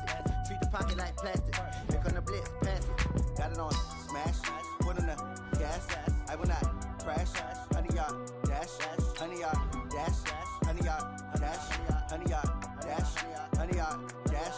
Treat the pocket like plastic. Here come the blitz, pass it. Got it on smash. Foot on the gas. I will not crash. Honey, y'all dash. Honey, y'all dash. Honey, y'all dash. Honey, y'all dash. Honey, y'all dash.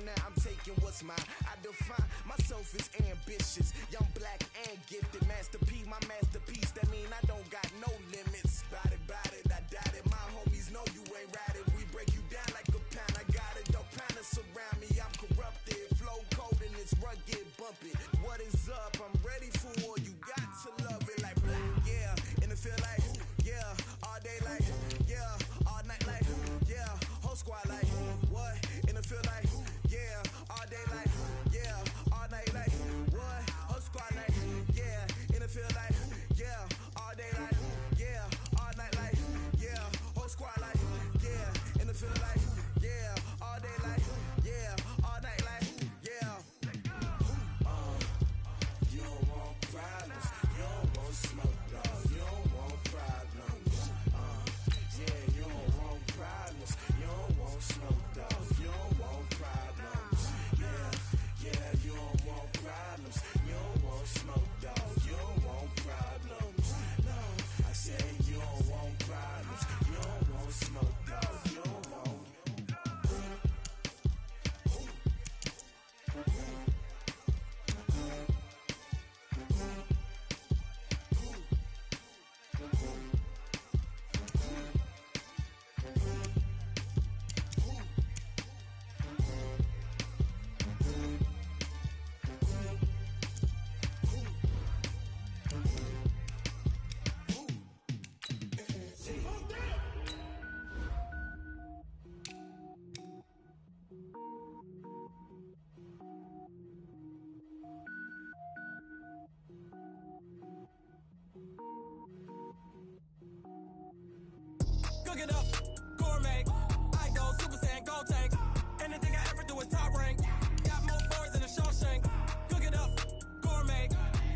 now I'm taking what's mine. I define myself as ambitious, young, black, and gifted. Masterpiece, my masterpiece. That mean I don't got no limits. Bout it, I doubt it. My homies know you ain't ride it. We break you down like a pound. I got it, don't pound us around me. I'm corrupted, flow cold and it's rugged, bumpy. What is up? I'm ready for war. You got to love it like black, yeah. And it feel like, yeah. All day like, yeah. All night like, yeah. Whole squad like, what? And it feel like, yeah. All day like, yeah. All night like, what? Whole squad like, yeah. And it feel like, yeah. All day like, yeah. All night like, yeah. Whole squad like, yeah. And it feel like, yeah. All day like, yeah. All night like, yeah. You don't want problems. You don't want smoke, dog. You don't want problems. Yeah, you don't want problems. You don't want smoke, dog. You don't want problems. Yeah, you don't want problems. You don't want smoke, dog. You don't want problems. No, I said you don't want problems. You don't want smoke, dog. You don't want. Cook it up, gourmet. I go Super Saiyan, gold tank. Anything I ever do is top rank. Got more boys than a Shawshank. Cook it up, gourmet.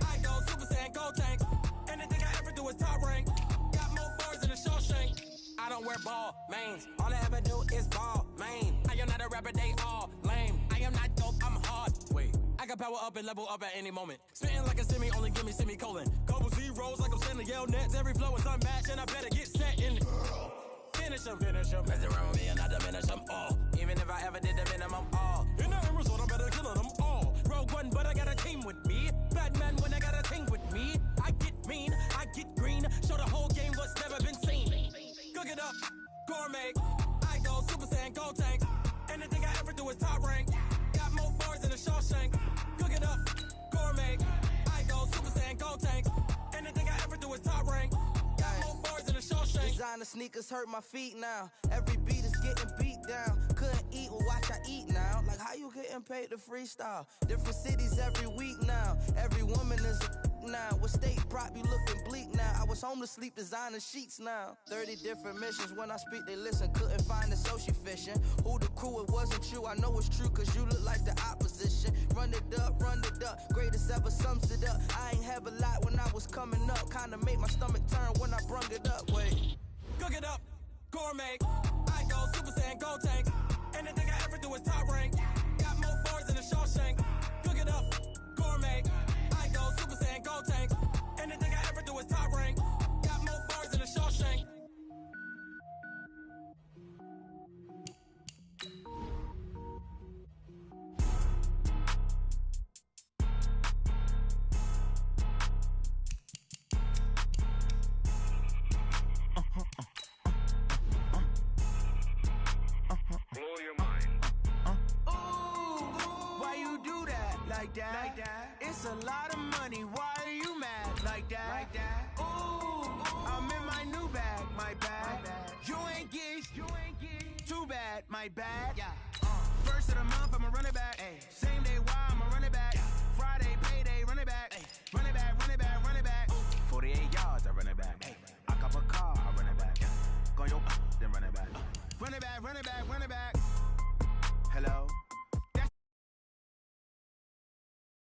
I go Super Saiyan, gold tank. Anything I ever do is top rank. Got more boys than a Shawshank. I don't wear ball mains. All I ever do is ball main. I am not a rapper, they all lame. I am not dope, I'm hard. Wait, I can power up and level up at any moment. Spitting like a semi, only give me semicolon. Couple zeros like I'm sending yell nets. Every flow is unmatched and I better get set in. Finish them. Mess around with me and I diminish them all. Even if I ever did the minimum, all. In the end result, I'm better killing them all. Rogue One, but I got a team with me. Batman when I got a team with me. I get mean, I get green. Show the whole game what's never been seen. Cook it up, gourmet. I go Super Saiyan, gold tank. Anything I ever do is top rank. Got more bars than a Shawshank. Cook it up, gourmet. I go Super Saiyan, gold tank. Anything I ever do is top rank. Got more bars than a Shawshank. Designer sneakers hurt my feet now. Every beat is getting beat down. Couldn't eat, well watch I eat now. Like how you getting paid to freestyle? Different cities every week now. Every woman is a now. What state prop you looking bleak now? I was home to sleep designer sheets now. 30 different missions. When I speak they listen. Couldn't find the social fishing. Who the crew? It wasn't you. I know it's true cause you look like the opposition. Run it up. Greatest ever sums it up. I ain't have a lot when I was coming up. Kinda made my stomach turn when I brung it up. Wait. Cook it up, gourmet. I go Super Saiyan, gold tank. Anything I ever do is top rank. Got more bars than a Shawshank. Cook it up, gourmet. I go Super Saiyan, gold tank. Anything I ever do is top rank. Got more bars than a Shawshank. Blow your mind. Why you do that? Like that? It's a lot of money. Why are you mad? Like that? Ooh, I'm in my new bag. My bad. You ain't geek. Too bad. My bad. Yeah. First of the month, I'ma run it back. Ay. Same day, why?